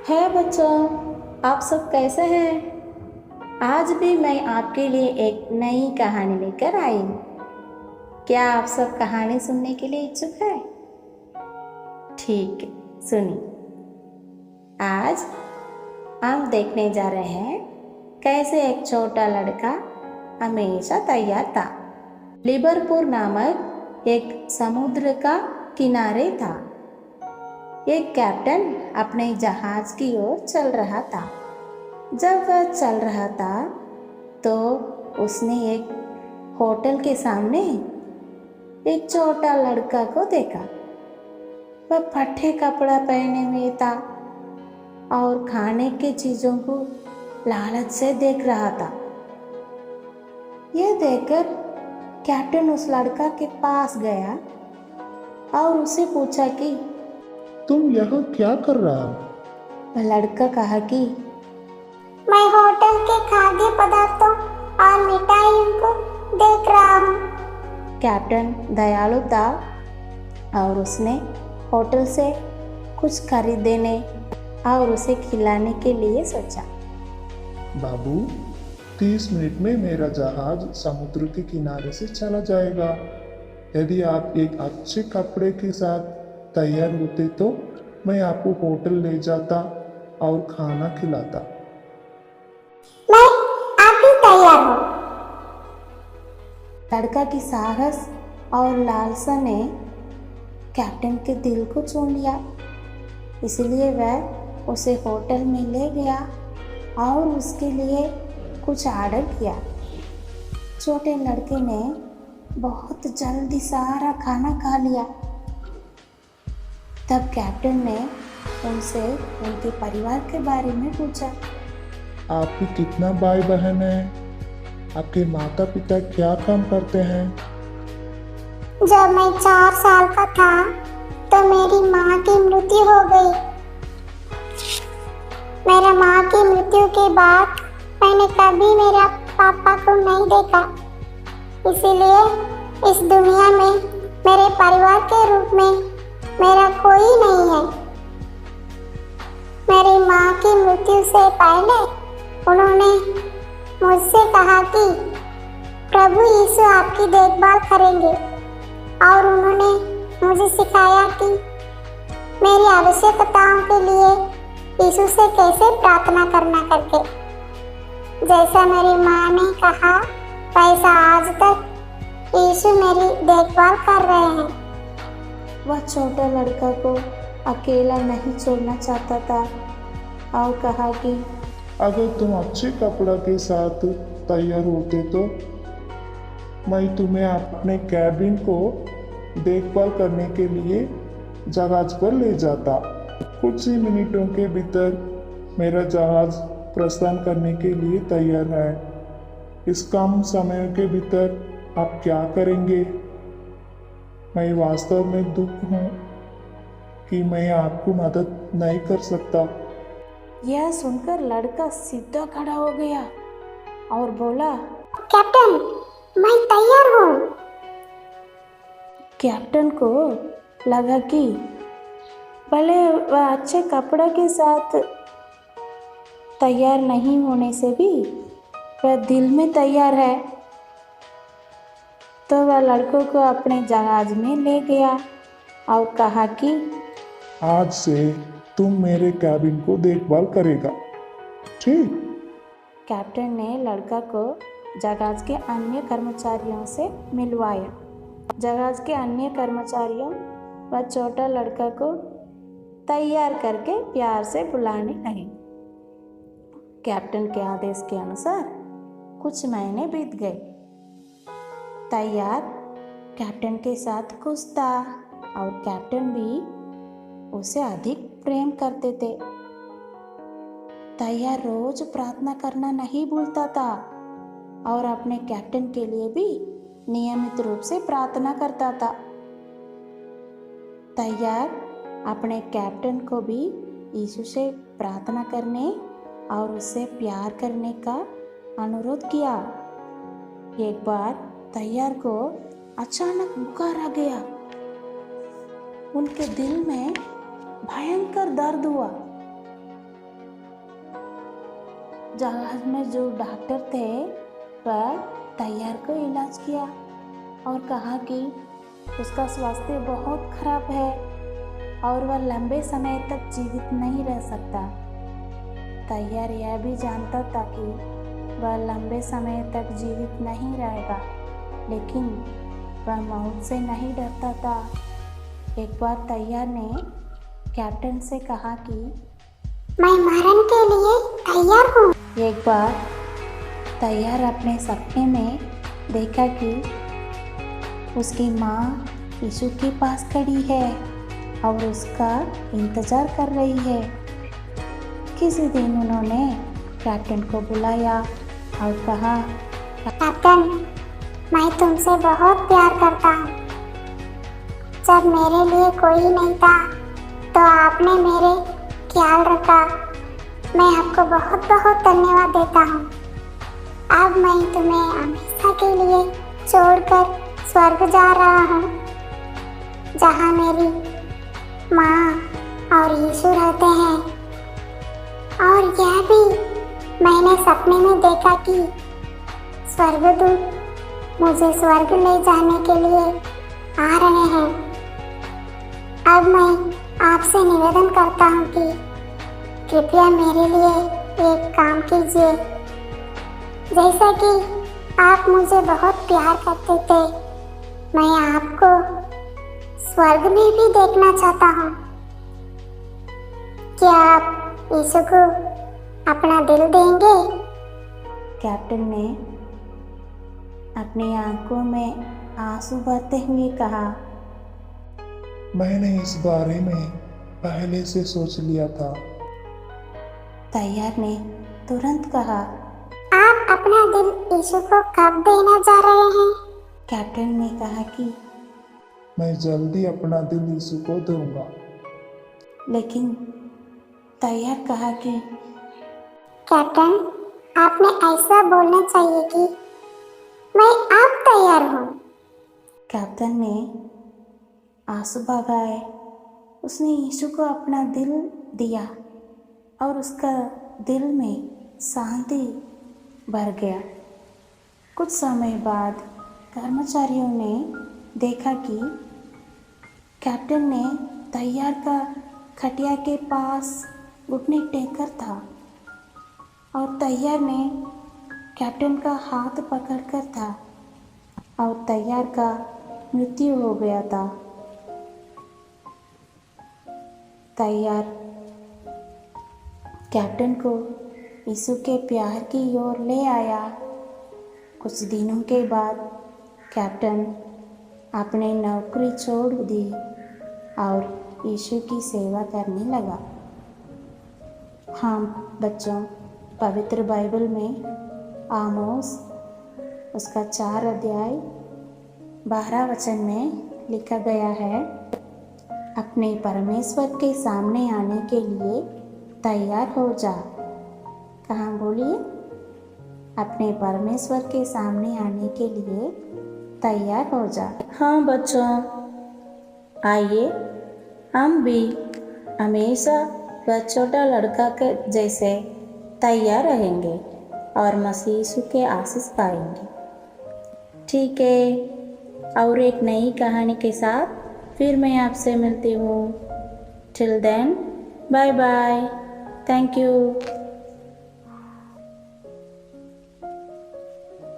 है बच्चों, आप सब कैसे हैं? आज भी मैं आपके लिए एक नई कहानी लेकर आई हूँ। क्या आप सब कहानी सुनने के लिए इच्छुक हैं? ठीक है, सुनिए। आज हम देखने जा रहे हैं कैसे एक छोटा लड़का हमेशा तैयार था। लिवरपूल नामक एक समुद्र का किनारे था। एक कैप्टन अपने जहाज की ओर चल रहा था। जब वह चल रहा था तो उसने एक होटल के सामने एक छोटा लड़का को देखा। वह फटे कपड़ा पहने हुए था और खाने के चीजों को लालच से देख रहा था। यह देखकर कैप्टन उस लड़का के पास गया और उसे पूछा कि तुम यहाँ क्या कर रहा हो? वह लड़का कहा कि मैं होटल के खाद्य पदार्थों और मिठाइयों को देख रहा हूँ। कैप्टन दयालु था और उसने होटल से कुछ खरीदने और उसे खिलाने के लिए सोचा। बाबू, 30 मिनट में मेरा जहाज समुद्र के किनारे से चला जाएगा। यदि आप एक अच्छे कपड़े के साथ तैयार होते तो मैं आपको होटल ले जाता और खाना खिलाता। मैं अभी तैयार हूँ। लड़का की साहस और लालसा ने कैप्टन के दिल को छू लिया। इसलिए वह उसे होटल में ले गया और उसके लिए कुछ ऑर्डर किया। छोटे लड़के ने बहुत जल्दी सारा खाना खा लिया। तब कैप्टन ने उनसे उनके परिवार के बारे में पूछा। आपके कितना भाई बहन है? आपके माता पिता क्या काम करते हैं? जब मैं 4 साल का था तो मेरी माँ की मृत्यु हो गई। मेरे माँ की मृत्यु के बाद मैंने कभी मेरा पापा को नहीं देखा। इसीलिए इस दुनिया में मेरे परिवार के रूप में मेरा कोई नहीं है। मेरी माँ की मृत्यु से पहले उन्होंने मुझसे कहा कि प्रभु यीशु आपकी देखभाल करेंगे और उन्होंने मुझे सिखाया कि मेरी आवश्यकताओं के लिए यीशु से कैसे प्रार्थना करना करके। जैसा मेरी माँ ने कहा वैसा आज तक यीशु मेरी देखभाल कर रहे हैं। वह छोटा लड़का को अकेला नहीं छोड़ना चाहता था और कहा कि अगर तुम अच्छे कपड़ा के साथ तैयार होते तो मैं तुम्हें अपने कैबिन को देखभाल करने के लिए जहाज पर ले जाता। कुछ ही मिनटों के भीतर मेरा जहाज प्रस्थान करने के लिए तैयार है। इस कम समय के भीतर आप क्या करेंगे? मैं वास्तव में दुख हूँ कि मैं आपको मदद नहीं कर सकता। यह सुनकर लड़का सीधा खड़ा हो गया और बोला, कैप्टन, मैं तैयार हूँ। कैप्टन को लगा कि भले वह अच्छे कपड़े के साथ तैयार नहीं होने से भी वह दिल में तैयार है। तो वह लड़कों को अपने जहाज में ले गया और कहा कि आज से तुम मेरे कैबिन को देखभाल करेगा, ठीक? कैप्टन ने लड़का को जहाज के अन्य कर्मचारियों से मिलवाया। जहाज के अन्य कर्मचारियों वह छोटा लड़का को तैयार करके प्यार से बुलाने लगे। कैप्टन के आदेश के अनुसार कुछ महीने बीत गए। तैयार कैप्टन के साथ खुश था और कैप्टन भी उसे अधिक प्रेम करते थे। तैयार रोज प्रार्थना करना नहीं भूलता था और अपने कैप्टन के लिए भी नियमित रूप से प्रार्थना करता था। तैयार अपने कैप्टन को भी यीशु से प्रार्थना करने और उससे प्यार करने का अनुरोध किया। एक बार तैयार को अचानक बुखार आ गया। उनके दिल में भयंकर दर्द हुआ जहाज में जो डॉक्टर थे वह तैयार को इलाज किया और कहा कि उसका स्वास्थ्य बहुत खराब है और वह लंबे समय तक जीवित नहीं रह सकता। तैयार यह भी जानता था कि वह लंबे समय तक जीवित नहीं रहेगा, लेकिन वह मौत से नहीं डरता था। एक बार तैयार ने कैप्टन से कहा कि मैं मरण के लिए तैयार हूँ। एक बार तैयार अपने सपने में देखा कि उसकी माँ यीशु के पास खड़ी है और उसका इंतज़ार कर रही है। किसी दिन उन्होंने कैप्टन को बुलाया और कहा, कैप्टन, मैं तुमसे बहुत प्यार करता हूँ। जब मेरे लिए कोई नहीं था तो आपने मेरे ख्याल रखा। मैं आपको बहुत बहुत धन्यवाद देता हूँ। अब मैं तुम्हें हमेशा के लिए छोड़कर स्वर्ग जा रहा हूँ, जहाँ मेरी माँ और यीशु रहते हैं। और यह भी मैंने सपने में देखा कि स्वर्गदूत मुझे स्वर्ग ले जाने के लिए आ रहे हैं। अब मैं आपसे निवेदन करता हूँ कि कृपया मेरे लिए एक काम कीजिए। जैसा कि आप मुझे बहुत प्यार करते थे, मैं आपको स्वर्ग में भी देखना चाहता हूँ। क्या आप यीशु को अपना दिल देंगे? कैप्टन ने अपनी आंखों में आंसू भरते हुए कहा, मैंने इस बारे में पहले से सोच लिया था। तैयार ने तुरंत कहा, आप अपना दिल यीशु को कब देना चाह रहे हैं? कैप्टन ने कहा कि मैं जल्दी अपना दिल यीशु को दूंगा। लेकिन तैयार कहा कि कैप्टन, आपने ऐसा बोलना चाहिए कि मैं अब तैयार हूँ। कैप्टन ने आंसू बहाए। उसने यीशु को अपना दिल दिया और उसका दिल में शांति भर गया। कुछ समय बाद कर्मचारियों ने देखा कि कैप्टन ने तैयार का खटिया के पास घुटने टेककर था और तैयार ने कैप्टन का हाथ पकड़कर था और तैयार का मृत्यु हो गया था। तैयार कैप्टन को यीशु के प्यार की ओर ले आया। कुछ दिनों के बाद कैप्टन अपनी नौकरी छोड़ दी और यीशु की सेवा करने लगा। हाँ बच्चों, पवित्र बाइबल में आमोस उसका 4 अध्याय 12 वचन में लिखा गया है, अपने परमेश्वर के सामने आने के लिए तैयार हो जा। कहाँ बोलिए? अपने परमेश्वर के सामने आने के लिए तैयार हो जा। हाँ बच्चों, आइए हम भी हमेशा वह छोटा लड़का के जैसे तैयार रहेंगे और मसीह यीशु के आशीष पाएंगे। ठीक है, और एक नई कहानी के साथ फिर मैं आपसे मिलती हूँ। Till then, bye bye, thank you.